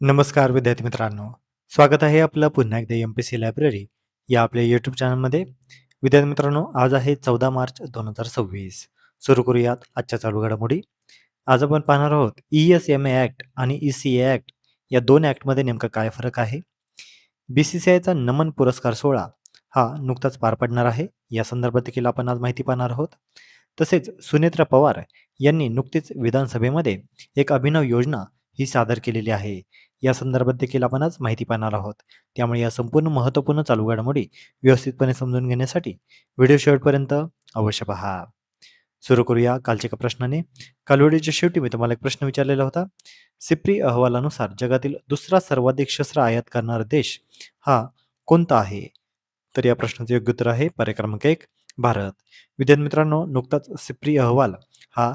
नमस्कार विद्यार्थी मित्रांनो. स्वागत आहे आपलं पुन्हा एकदा एम-पी-एस-सी लायब्ररी या आपल्या यूट्यूब चॅनलमध्ये. विद्यार्थी मित्रांनो, आज आहे 14 मार्च 2026. सुरू करूयात आजच्या चालू घडामोडी. आज आपण पाहणार आहोत ई-एस-एम-ए ॲक्ट आणि ई-सी-ए ॲक्ट या दोन ॲक्टमध्ये नेमका काय फरक आहे. बी-सी-सी-आयचा नमन पुरस्कार सोहळा हा नुकताच पार पडणार आहे. या संदर्भात देखील आपण आज माहिती पाहणार आहोत. तसेच सुनेत्रा पवार यांनी नुकतीच विधानसभेमध्ये एक अभिनव योजना ही सादर केलेली आहे. या संदर्भात देखील आपण आज माहिती पाहणार आहोत. त्यामुळे या संपूर्ण महत्त्वपूर्ण चालू घडामोडी व्यवस्थितपणे समजून घेण्यासाठी व्हिडिओ शेवटपर्यंत अवश्य पहा. सुरू करूया कालच्या एका प्रश्नाने. काल व्हिडिओच्या शेवटी मी तुम्हाला एक प्रश्न विचारलेला होता. सिप्री अहवालानुसार जगातील दुसरा सर्वाधिक शस्त्र आयात करणारा देश हा कोणता आहे? तर या प्रश्नाचं योग्य उत्तर आहे पर्याय क्रमांक 1 भारत. विद्यार्थी मित्रांनो, नुकताच सिप्री अहवाल हा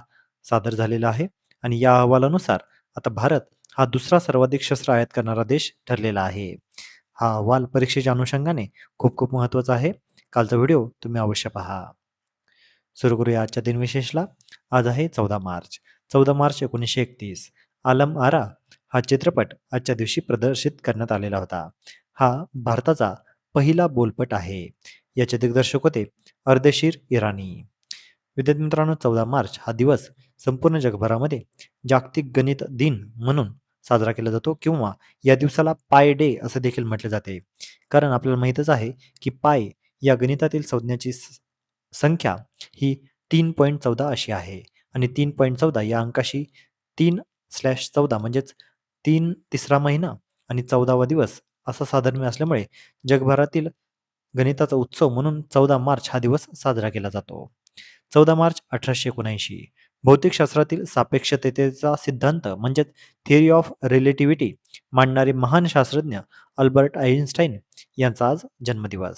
सादर झालेला आहे आणि या अहवालानुसार आता भारत हा दुसरा सर्वाधिक शस्त्र आयात करणारा देश ठरलेला आहे. हा अहवाल परीक्षेच्या अनुषंगाने खूप खूप महत्त्वाचा आहे. कालचा व्हिडिओ तुम्ही अवश्य पहा. सुरू करूया आजच्या दिनविशेषला. आज आहे 14 मार्च. 14 मार्च 1931 आलम आरा हा चित्रपट आजच्या दिवशी प्रदर्शित करण्यात आलेला होता. हा भारताचा पहिला बोलपट आहे. याचे दिग्दर्शक होते अर्देशीर इराणी. विद्यार्थी मित्रांनो, 14 मार्च हा दिवस संपूर्ण जगभरामध्ये जागतिक गणित दिन म्हणून साजरा केला जातो किंवा या दिवसाला पाय डे असे देखील म्हटले जाते. कारण आपल्याला माहीतच आहे की पाय या गणितातील संज्ञाची संख्या ही 3.14 अशी आहे आणि 3.14 या अंकाशी 3/14 म्हणजेच 3 तिसरा महिना आणि 14वा दिवस असा साधर्म्य असल्यामुळे जगभरातील गणिताचा उत्सव म्हणून 14 मार्च हा दिवस साजरा केला जातो. 14 मार्च 1879 भौतिकशास्त्रातील सापेक्षतेचा सिद्धांत म्हणजेच थिअरी ऑफ रिलेटिव्हिटी मांडणारे महान शास्त्रज्ञ अल्बर्ट आइन्स्टाईन यांचा आज जन्मदिवस.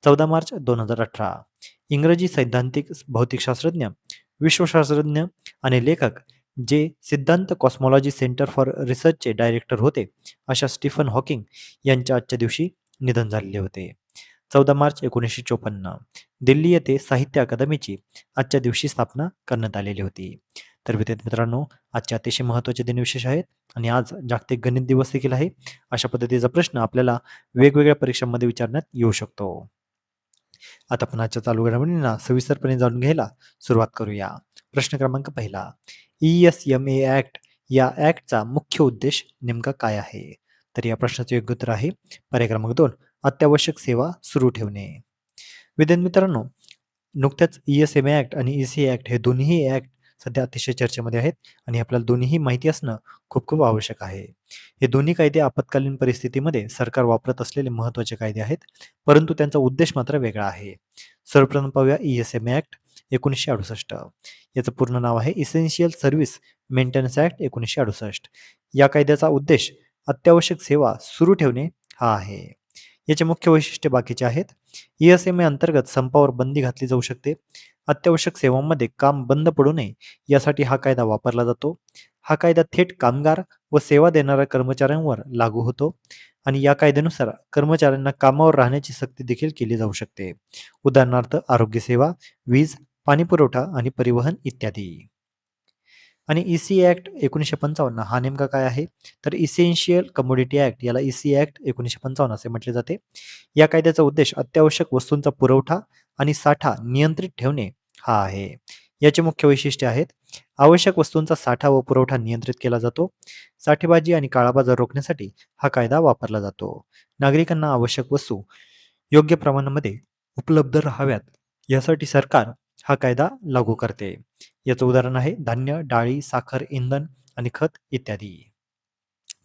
14 मार्च 2018 इंग्रजी सैद्धांतिक भौतिकशास्त्रज्ञ, विश्वशास्त्रज्ञ आणि लेखक जे सिद्धांत कॉस्मॉलॉजी सेंटर फॉर रिसर्चचे डायरेक्टर होते अशा स्टीफन हॉकिंग यांच्या आजच्या दिवशी निधन झालेले होते. 14 मार्च 1954 दिल्ली येथे साहित्य अकादमीची आजच्या दिवशी स्थापना करण्यात आलेली होती. तर विद्यार्थी मित्रांनो, आजचे अतिशय महत्त्वाचे दिनविशेष आहेत आणि आज जागतिक गणित दिवस देखील आहे. अशा पद्धतीचा प्रश्न आपल्याला वेगवेगळ्या परीक्षांमध्ये विचारण्यात येऊ शकतो. आता आपण आजच्या चालू घडामोडींना सविस्तरपणे जाणून घ्यायला सुरुवात करूया. प्रश्न क्रमांक पहिला. ई-एस-एम-ए ॲक्ट या ॲक्टचा मुख्य उद्देश नेमका काय आहे? तर या प्रश्नाचे योग्य उत्तर आहे पर्याय क्रमांक 2 अत्यावश्यक सेवा सुरू ठेवणे. विद्यार्थी मित्रांनो, नुकत्याच ई-एस-एम-ए ॲक्ट आणि ई-सी ॲक्ट हे दोन्ही ॲक्ट सध्या अतिशय चर्चेमध्ये आहेत आणि आपल्याला दोन्हीही माहिती असणं खूप खूप आवश्यक आहे. हे दोन्ही कायदे आपत्कालीन परिस्थितीमध्ये सरकार वापरत असलेले महत्त्वाचे कायदे आहेत, परंतु त्यांचा उद्देश मात्र वेगळा आहे. सर्वप्रथम पाहूया ई-एस-एम-ए ॲक्ट 1968. याचं पूर्ण नाव आहे इसेन्शियल सर्व्हिस मेंटेनन्स ॲक्ट 1968. या कायद्याचा उद्देश अत्यावश्यक सेवा सुरू ठेवणे हा आहे. याचे मुख्य वैशिष्ट्य बाकीचे आहेत. ई-एस-एम-ए अंतर्गत संपावर बंदी घातली जाऊ शकते. अत्यावश्यक सेवांमध्ये काम बंद पडू नये यासाठी हा कायदा वापरला जातो. हा कायदा थेट कामगार व सेवा देणाऱ्या कर्मचाऱ्यांवर लागू होतो आणि या कायद्यानुसार कर्मचाऱ्यांना कामावर राहण्याची सक्ती देखील केली जाऊ शकते. उदाहरणार्थ आरोग्य सेवा, वीज, पाणीपुरवठा आणि परिवहन इत्यादी. आणि ई-सी ॲक्ट 1955 हा नेमका काय आहे? तर इसेन्शियल कमोडिटी ॲक्ट याला ई-सी ॲक्ट 1955 असे म्हटले जाते. या कायद्याचा उद्देश अत्यावश्यक वस्तूंचा पुरवठा आणि साठा नियंत्रित ठेवणे हा आहे. याचे मुख्य वैशिष्ट्ये आहेत. आवश्यक वस्तूंचा साठा व पुरवठा नियंत्रित केला जातो. साठेबाजी आणि काळाबाजार रोखण्यासाठी हा कायदा वापरला जातो. नागरिकांना आवश्यक वस्तू योग्य प्रमाणामध्ये उपलब्ध राहाव्यात यासाठी सरकार हा कायदा लागू करते. याचं उदाहरण आहे धान्य, डाळी, साखर, इंधन आणि खत इत्यादी.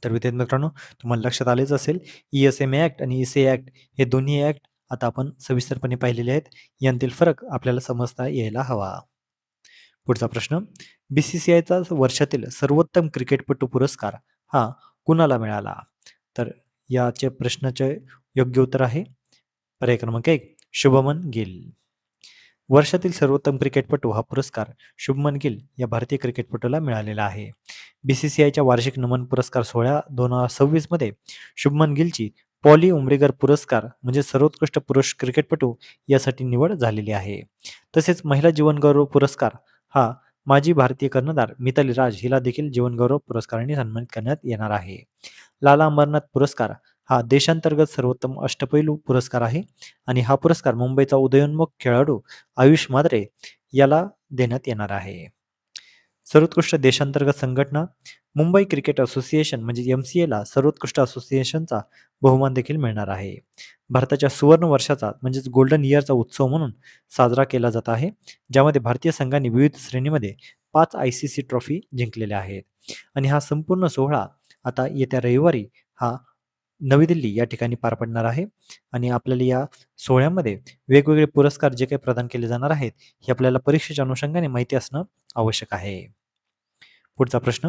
तर विद्यार्थी मित्रांनो, तुम्हाला लक्षात आलेच असेल ई-एस-एम-ए ॲक्ट आणि ई-सी ॲक्ट हे दोन्ही ॲक्ट आता आपण सविस्तरपणे पाहिलेले आहेत. यांतील फरक आपल्याला समजता यायला हवा. पुढचा प्रश्न. बी-सी-सी-आयचा वर्षातील सर्वोत्तम क्रिकेटपटू पुरस्कार हा कुणाला मिळाला? तर याचे प्रश्नाचे योग्य उत्तर आहे पर्याय क्रमांक 1 शुभमन गिल. वर्षातील सर्वोत्तम क्रिकेटपटू हा पुरस्कार शुभमन गिल या भारतीय क्रिकेटपटूला मिळालेला आहे. बी-सी-सी-आयच्या वार्षिक नमन पुरस्कार सोहळा 2026 मध्ये शुभमन गिलची पॉली उमरीगर पुरस्कार म्हणजे सर्वोत्कृष्ट पुरुष क्रिकेटपटू यासाठी निवड झालेली आहे. तसेच महिला जीवन गौरव पुरस्कार हा माजी भारतीय कर्णधार मिताली राज हिला देखील जीवनगौरव पुरस्काराने सन्मानित करण्यात येणार आहे. लाला अमरनाथ पुरस्कार हा देशांतर्गत सर्वोत्तम अष्टपैलू पुरस्कार आहे आणि हा पुरस्कार मुंबईचा उदयोन्मुख खेळाडू आयुष मात्रे याला देण्यात येणार आहे. सर्वोत्कृष्ट देशांतर्गत संघटना मुंबई क्रिकेट असोसिएशन म्हणजे MCAला सर्वोत्कृष्ट असोसिएशनचा बहुमान देखील मिळणार आहे. भारताच्या सुवर्ण वर्षाचा म्हणजेच गोल्डन इयरचा उत्सव म्हणून साजरा केला जात आहे, ज्यामध्ये भारतीय संघाने विविध श्रेणीमध्ये 5 ICC ट्रॉफी जिंकलेल्या आहेत आणि हा संपूर्ण सोहळा आता येत्या रविवारी हा नवी दिल्ली या ठिकाणी पार पडणार आहे आणि आपल्याला या सोहळ्यामध्ये वेगवेगळे पुरस्कार जे काही प्रदान केले जाणार आहेत, हे आपल्याला परीक्षेच्या अनुषंगाने माहिती असणं आवश्यक आहे. पुढचा प्रश्न,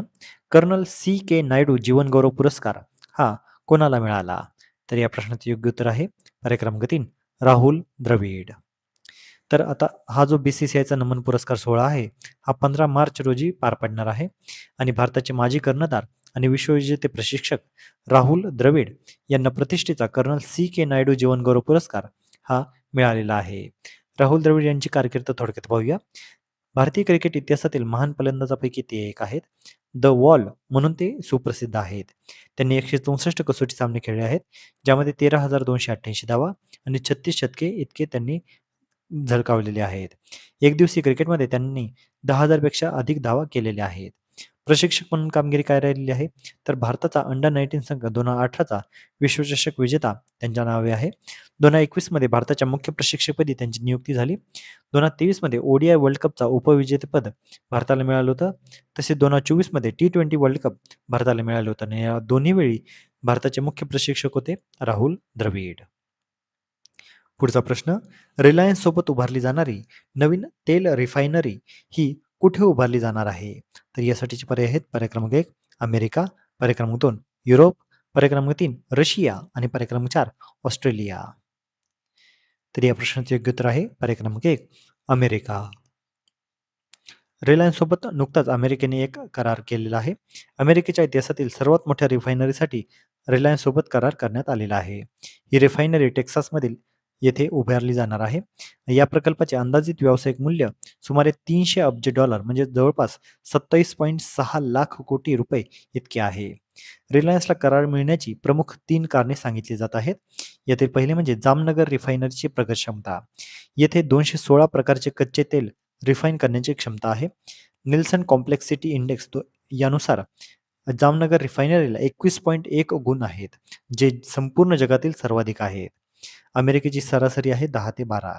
कर्नल C.K. नायडू जीवनगौरव पुरस्कार हा कोणाला मिळाला? तर या प्रश्नाचे योग्य उत्तर आहे पर्याय क्रमांक 3 राहुल द्रविड. तर आता हा जो BCCIचा नमन पुरस्कार सोहळा आहे हा 15 मार्च रोजी पार पडणार आहे आणि भारताचे माजी कर्णधार आणि विश्वविजेते प्रशिक्षक राहुल द्रविड यांना प्रतिष्ठेचा कर्नल C.K. नायडू जीवनगौरव पुरस्कार हा मिळालेला आहे. राहुल द्रविड यांची कारकीर्द थोडक्यात पाहूया. भारतीय क्रिकेट इतिहासातील महान फलंदाजापैकी ते एक आहेत. द वॉल म्हणून ते सुप्रसिद्ध आहेत. त्यांनी 164 कसोटी सामने खेळले आहेत, ज्यामध्ये 13,288 धावा आणि 36 शतके इतके त्यांनी झळकावलेले आहेत. एकदिवसीय क्रिकेटमध्ये त्यांनी 10,000 पेक्षा अधिक धावा केलेल्या आहेत. प्रशिक्षक म्हणून कामगिरी काय राहिलेली आहे, तर भारताचा अंडर-19 संघ 2018चा विश्वचषक विजेता त्यांच्या नावे आहे. 2021 मध्ये भारताच्या मुख्य प्रशिक्षकपदी त्यांची नियुक्ती झाली. 2023 मध्ये ODI वर्ल्ड कपचा उपविजेतेपद भारताला मिळालं होतं. तसेच 2024 मध्ये T20 वर्ल्ड कप भारताला मिळालं होतं आणि या दोन्ही वेळी भारताचे मुख्य प्रशिक्षक होते राहुल द्रविड. पुढचा प्रश्न, रिलायन्स सोबत उभारली जाणारी नवीन तेल रिफायनरी ही कुठे उभारली जाणार आहे? तर यासाठीचे पर्याय आहेत पर्याय क्रमांक 1 अमेरिका, पर्याय क्रमांक 2 युरोप, पर्याय क्रमांक 3 रशिया आणि पर्याय क्रमांक 4 ऑस्ट्रेलिया. तर या प्रश्नाचे योग्य उत्तर आहे पर्याय क्रमांक 1 अमेरिका. रिलायन्स सोबत नुकताच अमेरिकेने एक करार केलेला आहे. अमेरिकेच्या इतिहासातील सर्वात मोठ्या रिफायनरीसाठी रिलायन्स सोबत करार करण्यात आलेला आहे. ही रिफायनरी टेक्सासमधील येथे उभारली जाणार आहे. या प्रकल्पाचे अंदाजित व्यावसायिक मूल्य सुमारे $300 अब्ज म्हणजे जवळपास 27.6 लाख कोटी रुपये इतके आहे. रिलायन्सला करार मिळण्याची प्रमुख 3 कारणे सांगितली जात आहेत. यातील पहिले म्हणजे जामनगर रिफायनरीची प्रगत क्षमता. येथे 216 प्रकारचे कच्चे तेल रिफाईन करण्याची क्षमता आहे. निल्सन कॉम्प्लेक्सिटी इंडेक्स यानुसार जामनगर रिफायनरीला 21.1 गुण आहेत, जे संपूर्ण जगातील सर्वाधिक आहेत. अमेरिकेची सरासरी आहे 10 ते 12.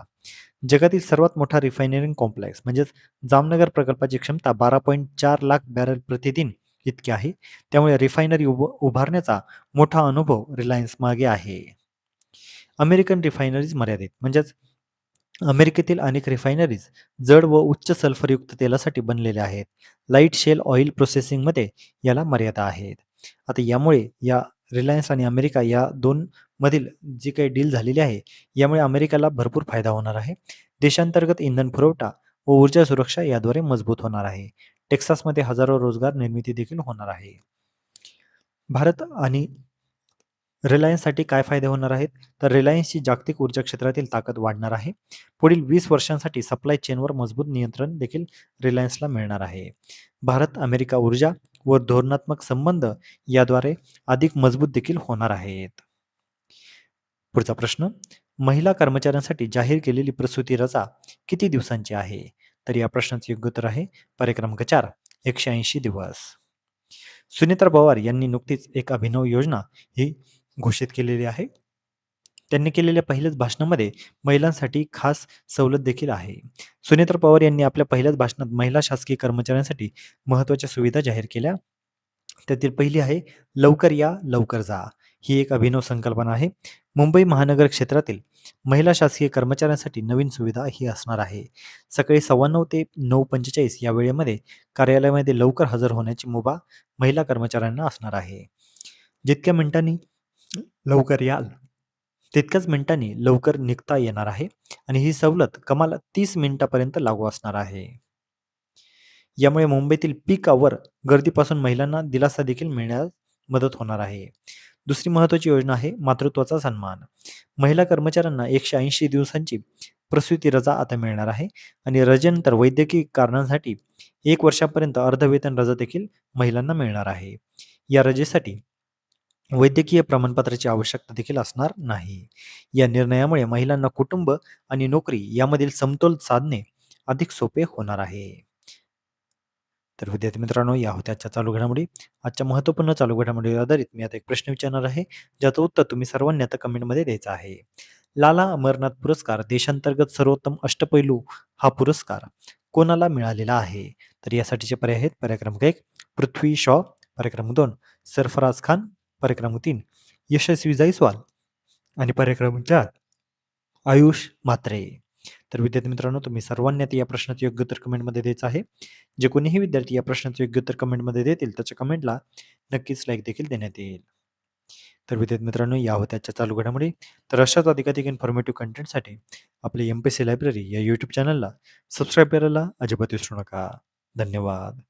जगातील सर्वात मोठा रिफायनरिंग कॉम्प्लेक्स म्हणजेच जामनगर प्रकल्पाची क्षमता 12.4 लाख बॅरल प्रतिदिन इतकी आहे. त्यामुळे रिफायनरी उभारण्याचा मोठा अनुभव रिलायन्स मागे आहे. अमेरिकन रिफायनरीज मर्यादित म्हणजेच अमेरिकेतील अनेक रिफायनरीज जड व उच्च सल्फरयुक्त तेलासाठी बनलेल्या आहेत. लाईट शेल ऑइल प्रोसेसिंगमध्ये याला मर्यादा आहेत. आता यामुळे या रिलायन्स आणि अमेरिका या दोन मधील जी काही डील झालेली आहे, यामुळे अमेरिकेला भरपूर फायदा होणार आहे. देशांतर्गत इंधन पुरवठा व ऊर्जा सुरक्षा याद्वारे मजबूत होणार आहे. टेक्सासमध्ये हजारो रोजगार निर्मिती देखील होणार आहे. भारत आणि रिलायन्ससाठी काय फायदे होणार आहेत? तर रिलायन्सची जागतिक ऊर्जा क्षेत्रातील ताकद वाढणार आहे. पुढील 20 वर्षांसाठी सप्लाय चेनवर मजबूत नियंत्रण देखील रिलायन्सला मिळणार आहे. भारत अमेरिका ऊर्जा व धोरणात्मक संबंध याद्वारे अधिक मजबूत देखील होणार आहेत. पुढचा प्रश्न, महिला कर्मचाऱ्यांसाठी जाहीर केलेली प्रसूती रजा किती दिवसांची आहे? तर या प्रश्नाचे योग्य उत्तर आहे पर्याय क्रमांक 4 180 दिवस. सुनेत्रा पवार यांनी नुकतीच एक अभिनव योजना ही घोषित केलेली आहे. त्यांनी केलेल्या पहिल्याच भाषणामध्ये महिलांसाठी खास सवलत देखील आहे. सुनेत्रा पवार यांनी आपल्या पहिल्याच भाषणात महिला शासकीय कर्मचाऱ्यांसाठी महत्त्वाच्या सुविधा जाहीर केल्या. त्यातील पहिली आहे लवकर या लवकर जा. ही एक अभिनव संकल्पना आहे. मुंबई महानगर क्षेत्रातील महिला शासकीय कर्मचाऱ्यांसाठी नवीन सुविधा ही असणार आहे. सकाळी 9:15 ते 9:45 या वेळेमध्ये कार्यालयामध्ये लवकर हजर होण्याची मुभा महिला कर्मचाऱ्यांना असणार आहे. जितक्या मिनिटांनी लवकर याल तितक्याच मिनिटांनी लवकर निघता येणार आहे आणि ही सवलत कमाल 30 मिनिटापर्यंत लागू असणार आहे. यामुळे मुंबईतील पीक आवर गर्दीपासून महिलांना दिलासा देखील मिळण्यास मदत होणार आहे. दुसरी महत्त्वाची योजना आहे मातृत्वाचा सन्मान. महिला कर्मचाऱ्यांना 180 दिवसांची प्रसूती रजा आता मिळणार आहे आणि रजेनंतर वैद्यकीय कारणांसाठी 1 वर्षापर्यंत अर्धवेतन रजा देखील महिलांना मिळणार आहे. या रजेसाठी वैद्यकीय प्रमाणपत्राची आवश्यकता देखील असणार नाही. या निर्णयामुळे महिलांना कुटुंब आणि नोकरी यामधील समतोल साधणे अधिक सोपे होणार आहे. तर विद्यार्थी मित्रांनो, या होत्या आजच्या चालू घडामोडी. आजच्या महत्त्वपूर्ण चालू घडामोडीवर आधारित मी आता एक प्रश्न विचारणार आहे, ज्याचं उत्तर तुम्ही सर्वांनी आता कमेंटमध्ये द्यायचं आहे. लाला अमरनाथ पुरस्कार देशांतर्गत सर्वोत्तम अष्टपैलू हा पुरस्कार कोणाला मिळालेला आहे? तर यासाठीचे पर्याय आहेत: पर्याय क्रमांक 1 पृथ्वी शॉ, पर्याय क्रमांक 2 सरफराज खान, पर्याय क्रमांक 3 यशस्वी जायस्वाल आणि पर्याय क्रमांक 4 आयुष म्हात्रे. तर विद्यार्थी मित्रांनो, तुम्ही सर्वांनी आता या प्रश्नाचं योग्य उत्तर कमेंटमध्ये द्यायचं आहे. जे कोणीही विद्यार्थी या प्रश्नाचं योग्य उत्तर कमेंटमध्ये देतील त्याच्या कमेंटला नक्कीच लाईक देखील देण्यात येईल. तर विद्यार्थी मित्रांनो, या होत्या आजच्या चालू घडामोडी. तर अशाच अधिकाधिक इन्फॉर्मेटिव्ह कंटेंटसाठी आपल्या MPSC लायब्ररी या यूट्यूब चॅनलला सबस्क्राईब करायला अजिबात विसरू नका. धन्यवाद.